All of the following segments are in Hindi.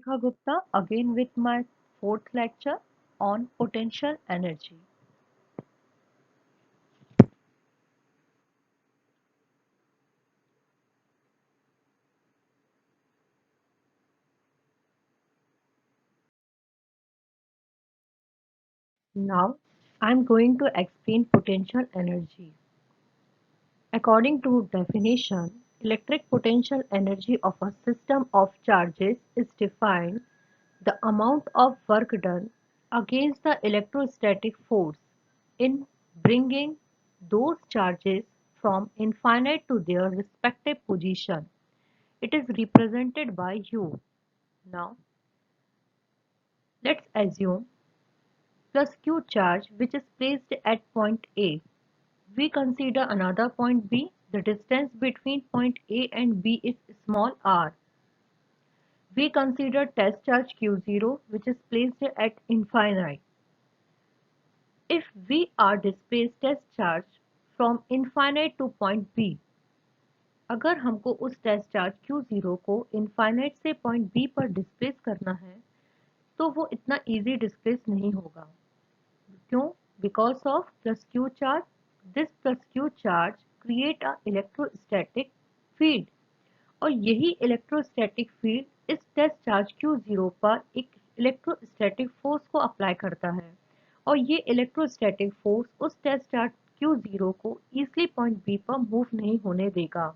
Rekha Gupta again with my fourth lecture on potential energy. Now I'm going to explain potential energy. According to definition, electric potential energy of a system of charges is defined the amount of work done against the electrostatic force in bringing those charges from infinite to their respective position. It is represented by U. Now, let's assume plus Q charge which is placed at point A. We consider another point B. The distance between point A and B is small r. We consider test charge Q0 which is placed at infinite. If we are displaced test charge from infinite to point B, अगर हमको उस टेस्ट चार्ज Q0 को इनफाइनाइट से पॉइंट B पर डिस्प्लेस करना है तो वो इतना इजी डिस्प्लेस नहीं होगा. क्यों? Because of plus Q charge. This plus Q charge create a electrostatic field और यही इलेक्ट्रोस्टैटिक फील्ड इस टेस्ट चार्ज Q0 पर एक इलेक्ट्रोस्टैटिक फोर्स को अप्लाई करता है और ये इलेक्ट्रोस्टैटिक फोर्स उस टेस्ट चार्ज Q0 को इजीली पॉइंट B पर मूव नहीं होने देगा.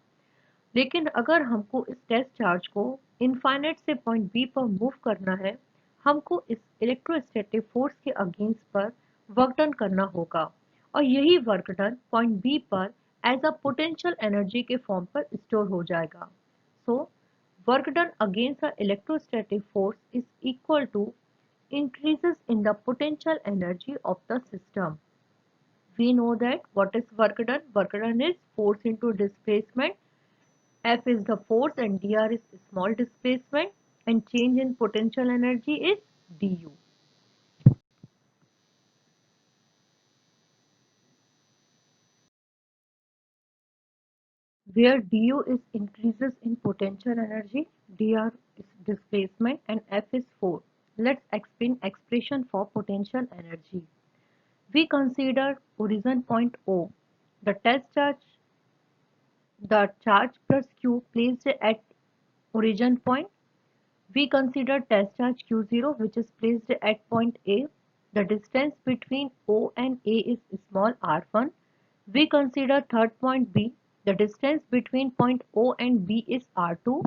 लेकिन अगर हमको इस टेस्ट चार्ज को इनफाइनाइट से पॉइंट बी पर मूव करना है, हमको इस इलेक्ट्रोस्टैटिक फोर्स के अगेंस्ट पर वर्क डन करना होगा और यही वर्क डन पॉइंट बी पर एज अ पोटेंशियल एनर्जी के फॉर्म पर स्टोर हो जाएगा. So work done against a electrostatic force is equal to increases in the potential energy of the system. We know that what is work done? Work done is force into displacement. F is the force and dr is small displacement and change in potential energy is du. Where du is increases in potential energy, dr is displacement and F is force. Let's explain expression for potential energy. We consider origin point O. The test charge, the charge plus Q placed at origin point. We consider test charge Q0 which is placed at point A. The distance between O and A is small r1. We consider third point B. The distance between point O and B is r2.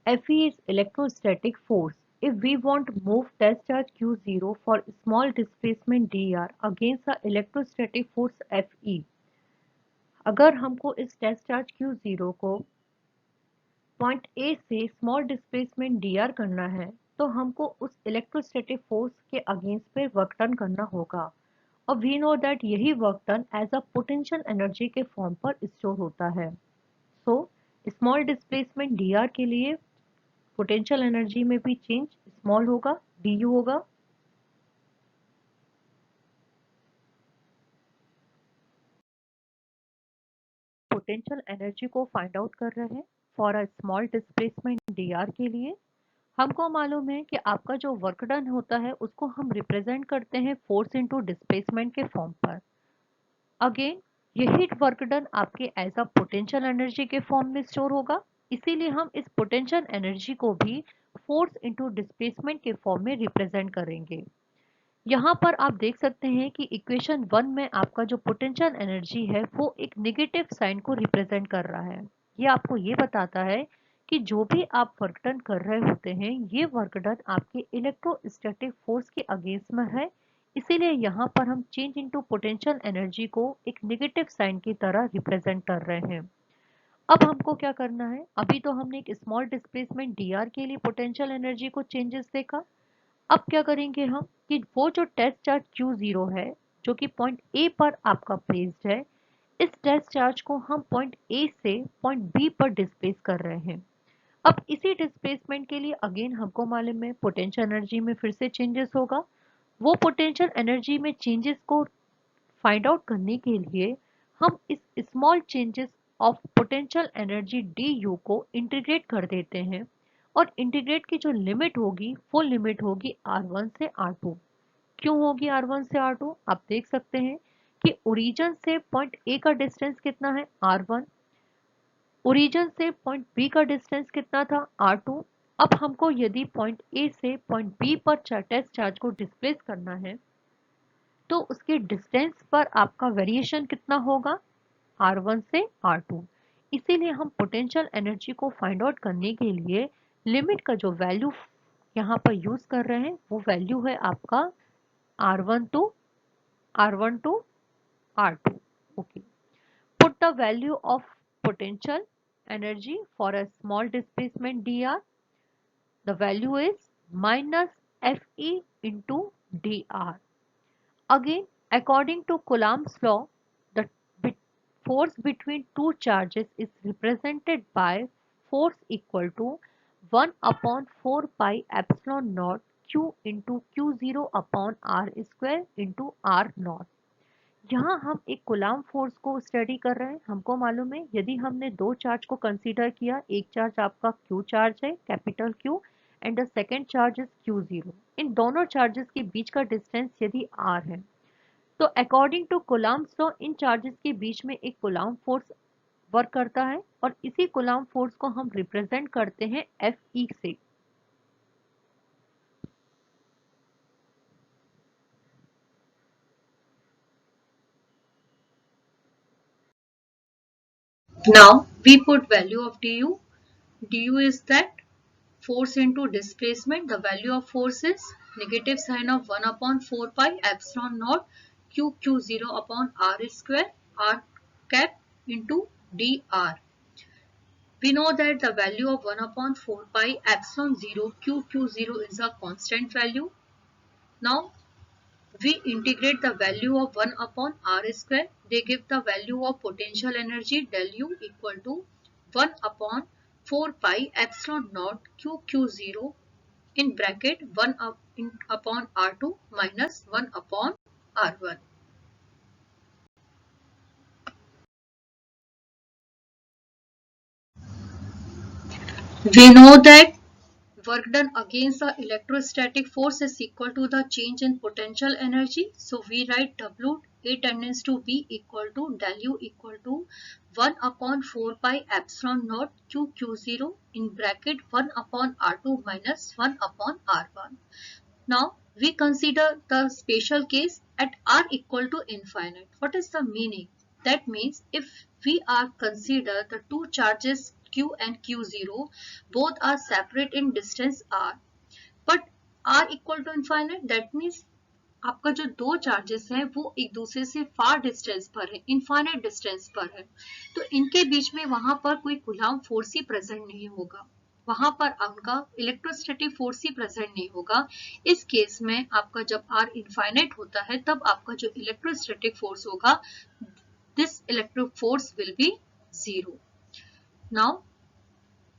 Fe is electrostatic force. If we want to move test charge Q0 for small displacement dr against the electrostatic force Fe, अगर हमको इस टेस्ट चार्ज Q0 को पॉइंट ए से स्मॉल डिस्प्लेसमेंट dr करना है तो हमको उस इलेक्ट्रोस्टैटिक फोर्स के अगेंस्ट पे वर्क डन करना होगा और वी नो दैट यही work done as a potential energy के फॉर्म पर स्टोर होता है. सो स्मॉल डिस्प्लेसमेंट dr के लिए पोटेंशियल एनर्जी में भी चेंज स्मॉल होगा, du होगा. पोटेंशियल एनर्जी को फाइंड आउट कर रहे हैं for a small displacement dr के लिए. हमको मालूम है कि आपका जो वर्क डन होता है उसको हम रिप्रेजेंट करते हैं फोर्स इनटू डिस्प्लेसमेंट के फॉर्म पर. अगेन यही वर्क डन आपके एज अ पोटेंशियल एनर्जी के फॉर्म में स्टोर होगा, इसीलिए हम इस पोटेंशियल एनर्जी को भी फोर्स इनटू डिस्प्लेसमेंट के फॉर्म में रिप्रेजेंट करेंगे. यहाँ पर आप देख सकते हैं कि इक्वेशन 1 में आपका जो पोटेंशियल एनर्जी है वो एक नेगेटिव साइन को रिप्रेजेंट कर रहा है. ये आपको ये बताता है कि जो भी आप वर्क डन कर रहे होते हैं ये वर्क डन आपके इलेक्ट्रोस्टैटिक फोर्स के अगेंस्ट में है, इसीलिए यहाँ पर हम चेंज इनटू पोटेंशियल एनर्जी को एक नेगेटिव साइन की तरह रिप्रेजेंट कर रहे हैं. अब हमको क्या करना है? अभी तो हमने एक स्मॉल डिस्प्लेसमेंट dr के लिए पोटेंशियल एनर्जी को चेंजेस देखा. अब क्या करेंगे हम कि वो जो टेस्ट चार्ज Q0 है जो कि पॉइंट A पर आपका प्लेस्ड है, इस टेस्ट चार्ज को हम पॉइंट A से पॉइंट B पर डिस्प्लेस कर रहे हैं. अब इसी डिस्प्लेसमेंट के लिए अगेन हमको मालूम है पोटेंशियल एनर्जी में फिर से चेंजेस होगा. वो पोटेंशियल एनर्जी में चेंजेस को फाइंड आउट करने के लिए हम इस small changes of potential energy du को इंटीग्रेट कर देते हैं और इंटीग्रेट की जो लिमिट होगी वो लिमिट होगी R1 से R2। क्यों होगी R1 से R2? आप देख सकते हैं कि ओरिजिन से पॉइंट A का डिस्टेंस कितना है R1, ओरिजिन से पॉइंट B का डिस्टेंस कितना था R2। अब हमको यदि पॉइंट A से पॉइंट B पर टेस्ट चार्ज को डिस्प्लेस करना है तो उसके डिस्टेंस पर आपका वेरिएशन कितना होगा R1 से R2। इसीलिए हम पोटेंशियल एनर्जी को फाइंड आउट करने के लिए लिमिट का जो वैल्यू यहाँ पर यूज कर रहे हैं वो वैल्यू है आपका R1 to R2। Okay, put the value of potential energy for a small displacement dr. The value is minus Fe into dr. Again, according to Coulomb's law, the force between two charges is represented by force equal to 1 upon 4 pi epsilon naught q into q0 upon r square into r naught. यहाँ हम एक कूलाम फोर्स को स्टडी कर रहे हैं। हमको मालूम है यदि हमने दो चार्ज को कंसीडर किया, एक चार्ज आपका क्यू चार्ज है, capital Q, and the second charge is Q zero. इन दोनों चार्जेस के बीच का डिस्टेंस यदि आर है तो अकॉर्डिंग टू कूलाम्स लॉ इन चार्जेस के बीच में एक कूलाम फोर्स वर्क करता है और इसी कूलाम फोर्स को हम रिप्रेजेंट करते हैं एफ ई से। Now we put value of du. Du is that force into displacement. The value of force is negative sign of 1 upon 4 pi epsilon naught q0 upon r square r cap into dr. We know that the value of 1 upon 4 pi epsilon 0 q0 is a constant value. Now we integrate the value of 1 upon r square. They give the value of potential energy del U equal to 1 upon 4 pi epsilon naught q0 in bracket 1 upon r2 minus 1 upon r1. We know that work done against the electrostatic force is equal to the change in potential energy. So we write W A tendance to B equal to del U equal to 1 upon 4 pi epsilon naught q0 in bracket 1 upon R2 minus 1 upon R1. Now we consider the special case at R equal to infinite. What is the meaning? That means if we are consider the two charges Q and Q0, both are separate in distance R, but R equal to infinite, that means आपका जो दो चार्जेस हैं वो एक दूसरे से फार डिस्टेंस पर है, इनफाइनाइट डिस्टेंस पर है, तो इनके बीच में वहां पर कोई कूलाम फोर्स ही प्रेजेंट नहीं होगा, वहां पर आपका इलेक्ट्रोस्टैटिक फोर्स ही प्रेजेंट नहीं होगा। इस केस में आपका जब आर इनफाइनाइट होता है तब आपका जो इलेक्ट्रोस्टैटिक फोर्स होगा, this electric force will be zero. Now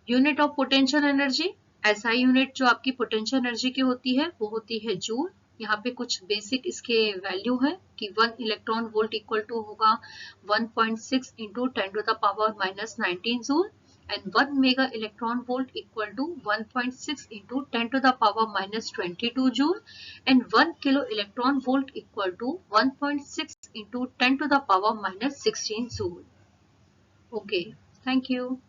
unit of potential energy, SI unit जो आपकी पोटेंशियल एनर्जी की होती है वो होती है जूल। यहाँ पे कुछ बेसिक इसके वैल्यू है कि 1 इलेक्ट्रॉन वोल्ट इक्वल टू होगा 1.6 into 10 to the power minus 19 joule and 1 mega electron volt equal to 1.6 into 10 to the power minus 22 joule and 1 kilo electron volt equal to 1.6 into 10 to the power minus 16 joule. Okay, thank you.